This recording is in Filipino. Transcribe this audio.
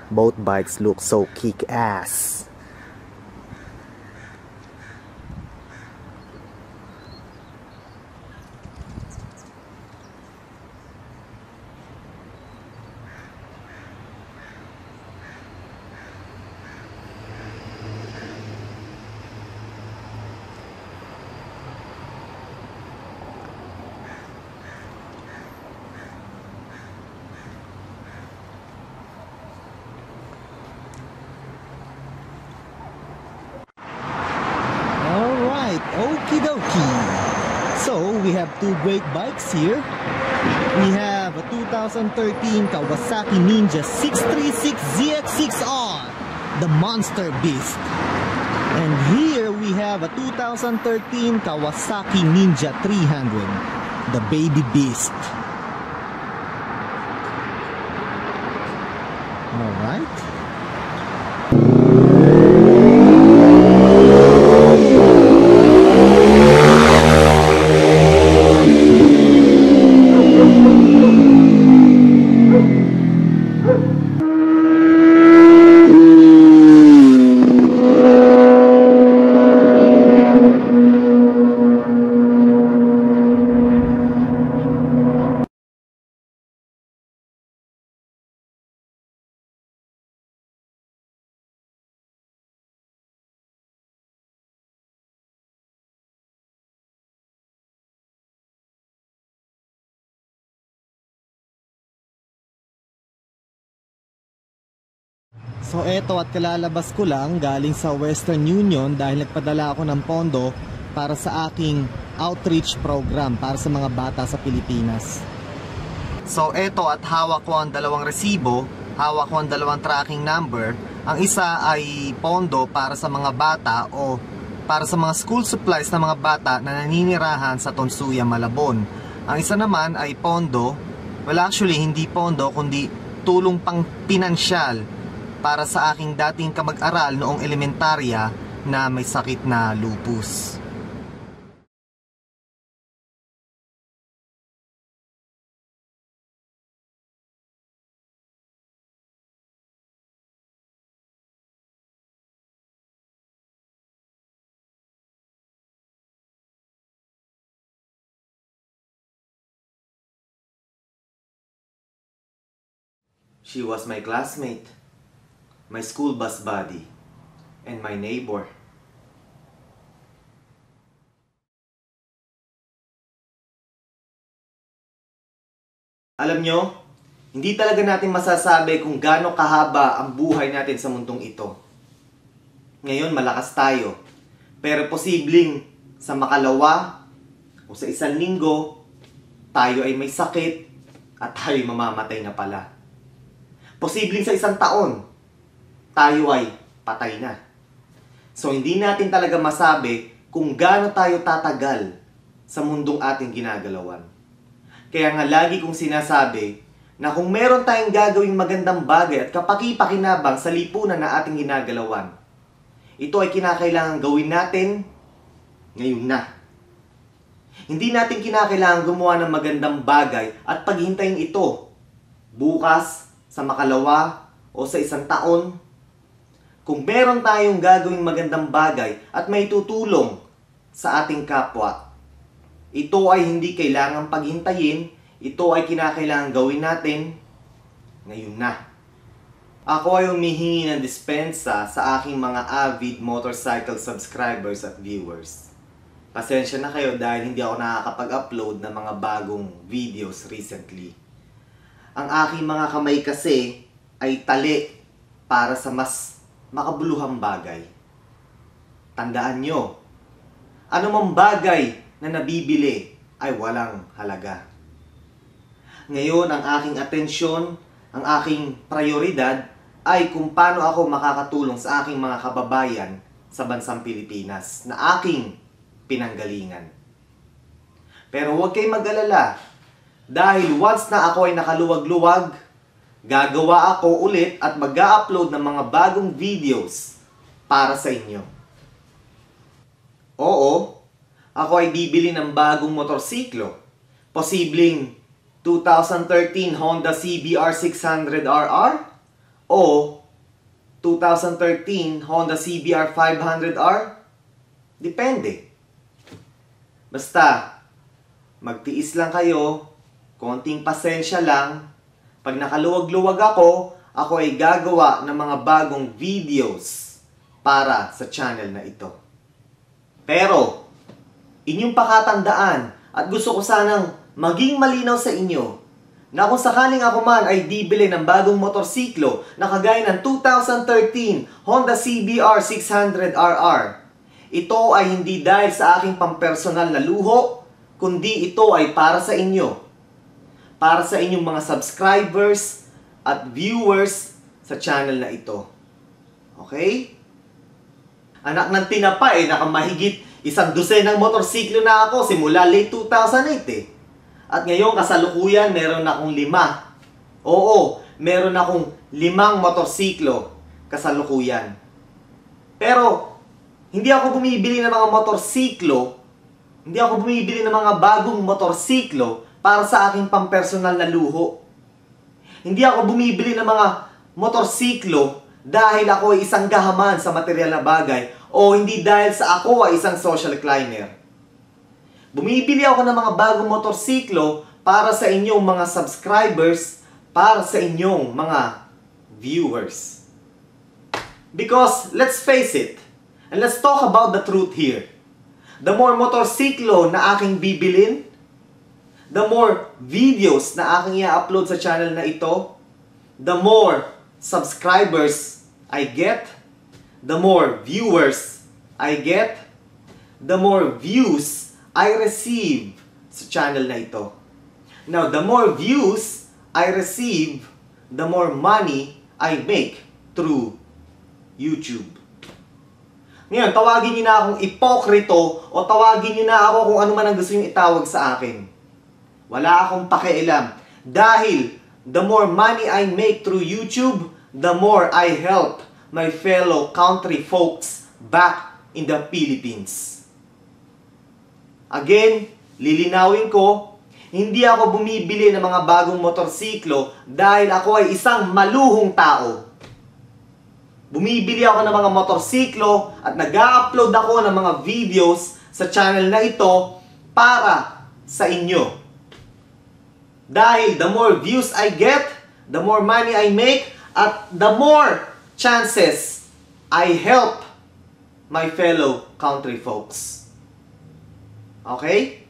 Both bikes look so kick-ass. Okie dokie. So we have two great bikes here. We have a 2013 Kawasaki Ninja 636 ZX6R, the monster beast. And here we have a 2013 Kawasaki Ninja 300, the baby beast. Alright. So eto, at kalalabas ko lang galing sa Western Union dahil nagpadala ako ng pondo para sa aking outreach program para sa mga bata sa Pilipinas. So eto, at hawak ko ang dalawang resibo, hawak ko ang dalawang tracking number. Ang isa ay pondo para sa mga bata o para sa mga school supplies ng mga bata na naninirahan sa Tonsuya, Malabon. Ang isa naman ay pondo, well actually hindi pondo kundi tulong pang pinansyal para sa aking dating kamag-aral noong elementarya na may sakit na lupus. She was my classmate, my school bus buddy, and my neighbor. Alam nyo, hindi talaga natin masasabi kung gaano kahaba ang buhay natin sa mundong ito. Ngayon malakas tayo, pero posibleng sa makalawa o sa isang linggo, tayo ay may sakit at tayo mamamatay na pala. Posibleng sa isang taon, tayo ay patay na. So hindi natin talaga masabi kung gaano tayo tatagal sa mundong ating ginagalawan. Kaya nga lagi kong sinasabi na kung meron tayong gagawing magandang bagay at kapaki-pakinabang sa lipunan na ating ginagalawan, ito ay kinakailangan gawin natin ngayon na. Hindi natin kinakailangan gumawa ng magandang bagay at paghintayin ito bukas, sa makalawa, o sa isang taon. Kung meron tayong gagawing magandang bagay at may tutulong sa ating kapwa, ito ay hindi kailangang paghintayin, ito ay kinakailangan gawin natin ngayon na. Ako ay humihingi ng dispensa sa aking mga avid motorcycle subscribers at viewers. Pasensya na kayo dahil hindi ako nakakapag-upload ng mga bagong videos recently. Ang aking mga kamay kasi ay tali para sa mas makabuluhang bagay. Tandaan nyo, anumang bagay na nabibili ay walang halaga. Ngayon, ang aking atensyon, ang aking prioridad ay kung paano ako makakatulong sa aking mga kababayan sa bansang Pilipinas na aking pinanggalingan. Pero huwag kayong mag-alala dahil once na ako ay nakaluwag-luwag, gagawa ako ulit at mag-upload ng mga bagong videos para sa inyo. Oo, ako ay bibili ng bagong motorsiklo. Posibleng 2013 Honda CBR 600RR o 2013 Honda CBR 500R? Depende. Basta, magtiis lang kayo, konting pasensya lang. Pag nakaluwag-luwag ako ay gagawa ng mga bagong videos para sa channel na ito. Pero, inyong pakatandaan at gusto ko sanang maging malinaw sa inyo na kung sakaling ako man ay bibili ng bagong motorsiklo na kagaya ng 2013 Honda CBR 600RR, ito ay hindi dahil sa aking pampersonal na luho, kundi ito ay para sa inyo. Para sa inyong mga subscribers at viewers sa channel na ito. Okay? Anak ng tinapa nakamahigit 100 ng motorsiklo na ako simula late 2008 At ngayon kasalukuyan meron akong 5. Oo, meron akong 5 motorsiklo kasalukuyan. Pero, hindi ako bumibili ng mga motorsiklo, hindi ako bumibili ng mga bagong motorsiklo para sa aking pampersonal na luho. Hindi ako bumibili ng mga motorsiklo dahil ako ay isang gahaman sa material na bagay o hindi dahil sa ako ay isang social climber. Bumibili ako ng mga bagong motorsiklo para sa inyong mga subscribers, para sa inyong mga viewers. Because, let's face it, and let's talk about the truth here. The more motorsiklo na aking bibilin, the more videos na aking i-upload sa channel na ito, the more subscribers I get, the more viewers I get, the more views I receive sa channel na ito. Now, the more views I receive, the more money I make through YouTube. Ngayon, tawagin niyo na akong ipokrito o tawagin niyo na ako kung ano man ang gusto niyo itawag sa akin. Wala akong pakialam. Dahil, the more money I make through YouTube, the more I help my fellow country folks back in the Philippines. Again, lilinawin ko, hindi ako bumibili ng mga bagong motorsiklo dahil ako ay isang maluhong tao. Bumibili ako ng mga motorsiklo at nag-upload ako ng mga videos sa channel na ito para sa inyo. Dahil the more views I get, the more money I make, at the more chances I help my fellow country folks. Okay?